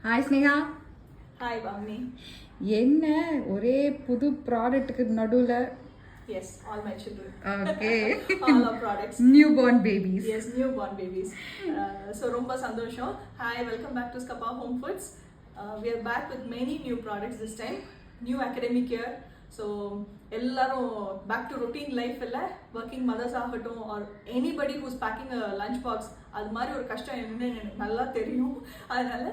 Hi Sneha. Hi Pavani. என்ன ஒரே புது ப்ராடக்ட்டுக்கு நடுவில்? Yes, all my children. Okay. All our products. Newborn babies. Yes, newborn babies. So ரொம்ப சந்தோஷம். Hi, welcome back to Scapa Home Foods. We are back with many new products this time. New academic year. So எல்லாரும் back to routine life இல்ல, working mothers ஆகட்டும் or anybody who's packing a lunch box, அது மாதிரி ஒரு கஷ்டம் என்னன்னு எனக்கு நல்லா தெரியும். அதனால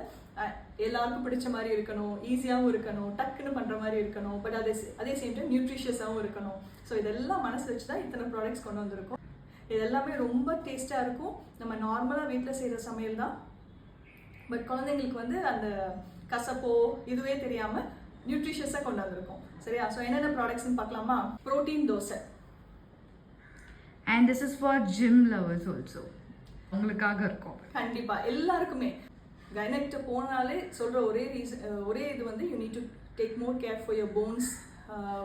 எல்லாருக்கும் பிடிச்ச மாதிரி இருக்கணும், ஈஸியாகவும் இருக்கணும், டக்குன்னு பண்ணுற மாதிரி இருக்கணும், பட் அதே சேம் டைம் நியூட்ரிஷியஸாகவும் இருக்கணும். ஸோ இதெல்லாம் மனசு வச்சு தான் இத்தனை ப்ராடக்ட்ஸ் கொண்டு வந்திருக்கோம். இது எல்லாமே ரொம்ப டேஸ்ட்டாக இருக்கும். நம்ம நார்மலாக வீட்டில் செய்கிற சமையல் தான், பட் குழந்தைங்களுக்கு வந்து அந்த கசப்போ இதுவே தெரியாமல் நியூட்ரிஷியஸாக கொண்டு வந்திருக்கோம். சரியா? ஸோ என்னென்ன ப்ராடக்ட்ஸ்ன்னு பார்க்கலாமா? Protein dosa. And this is for gym lovers also. உங்களுக்காக இருக்கும். கண்டிப்பாக எல்லாருக்குமே கைனக்ட்ட போனாலே சொல்கிற ஒரே இது வந்து you need to take more care for your bones,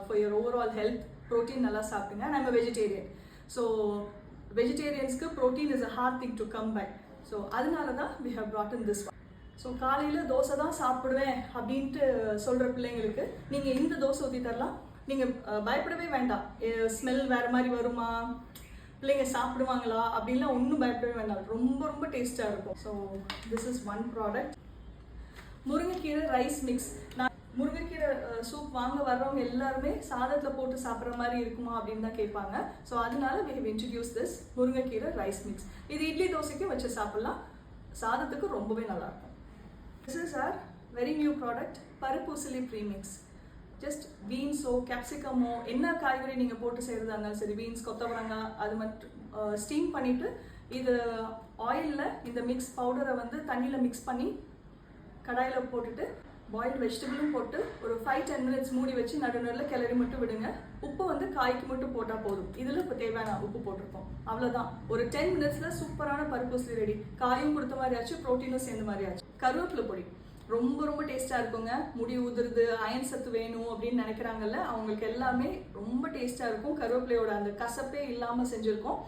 for your overall health. Protein நல்லா சாப்பிடுங்க. நம்ம வெஜிடேரியன், ஸோ வெஜிடேரியன்ஸ்க்கு protein is a hard thing to come by. So அதனால தான் we have brought in this one. ஸோ காலையில் தோசை தான் சாப்பிடுவேன் அப்படின்ட்டு சொல்கிற பிள்ளைங்களுக்கு நீங்கள் இந்த தோசை ஊற்றி தரலாம். நீங்கள் பயப்படவே வேண்டாம், ஸ்மெல் வேறு மாதிரி வருமா, பிள்ளைங்க சாப்பிடுவாங்களா அப்படின்லாம் ஒன்றும் பயப்படவே வேண்டாம். ரொம்ப ரொம்ப டேஸ்ட்டாக இருக்கும். So this is one product. முருங்கைக்கீரை ரைஸ் மிக்ஸ். நான் முருங்கைக்கீரை சூப் வாங்க வர்றவங்க எல்லாருமே சாதத்தில் போட்டு சாப்பிட்ற மாதிரி இருக்குமா அப்படின்னு தான் கேட்பாங்க. ஸோ அதனால we have introduced this முருங்கைக்கீரை ரைஸ் மிக்ஸ். இது இட்லி தோசைக்கும் வச்சு சாப்பிட்லாம், சாதத்துக்கு ரொம்பவே நல்லாயிருக்கும். This is our very new product, பருப்பூசலி ப்ரீமிக்ஸ். ஜஸ்ட் பீன்ஸோ கேப்சிகமோ என்ன காய்கறி நீங்கள் போட்டு செய்கிறதா இருந்தாலும் சரி, பீன்ஸ் கொத்தவரங்காய் அது மட்டும் ஸ்டீம் பண்ணிவிட்டு இது ஆயிலில் இந்த மிக்ஸ் பவுடரை வந்து தண்ணியில் மிக்ஸ் பண்ணி கடாயில் போட்டுட்டு பாயில்டு வெஜிடபிளும் போட்டு ஒரு 5-10 minutes மூடி வச்சு நடுநடுவில் கிளறி மட்டும் விடுங்க. உப்பு வந்து காய்க்கு மட்டும் போட்டால் போதும். இதில் இப்போ தேவையான உப்பு போட்டிருக்கோம், அவ்வளோதான். ஒரு 10 minutesல சூப்பரான பருப்பூசலி ரெடி. காயும் கொடுத்த மாதிரி ஆச்சு, ப்ரோட்டீனும் சேர்ந்த மாதிரி ஆச்சு. கருவேப்பிலை பொடி ரொம்ப ரொம்ப டேஸ்ட்டாக இருக்குங்க. முடி உதிருது, அயன் சத்து வேணும் அப்படின்னு நினைக்கிறாங்கல்ல, அவங்களுக்கு எல்லாமே ரொம்ப டேஸ்ட்டாக இருக்கும். கருவேப்பிலையோட அந்த கசப்பே இல்லாமல் செஞ்சுருக்கோம்.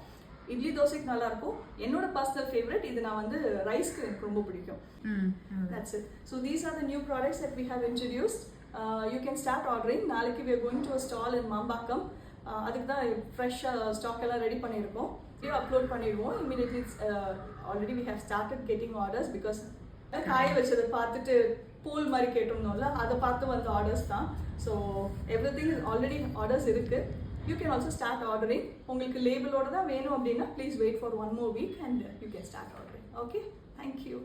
இட்லி தோசைக்கு நல்லாயிருக்கும். என்னோட பர்சனல் ஃபேவரட் இது. நான் வந்து ரைஸ்க்கு எனக்கு ரொம்ப பிடிக்கும். That's it. So these are the new products that we have introduced. You can start ordering. நாளைக்கு we are going to a stall in Mambakkam. அதுக்கு தான் ஃப்ரெஷ்ஷாக ஸ்டாக் எல்லாம் ரெடி பண்ணியிருக்கோம். அப்லோட் பண்ணிடுவோம் immediately. Already we have started getting orders because காய வச்சதை பார்த்துட்டு பூல் மாதிரி கேட்டிருந்தோம்ல, அதை பார்த்து வந்த ஆர்டர்ஸ் தான். ஸோ எவ்ரிதிங் ஆல்ரெடி ஆர்டர்ஸ் இருக்குது. You can also start ordering. உங்களுக்கு லேபிளோட தான் வேணும் அப்படின்னா please wait for 1 more week and you can start ordering. Okay, thank you.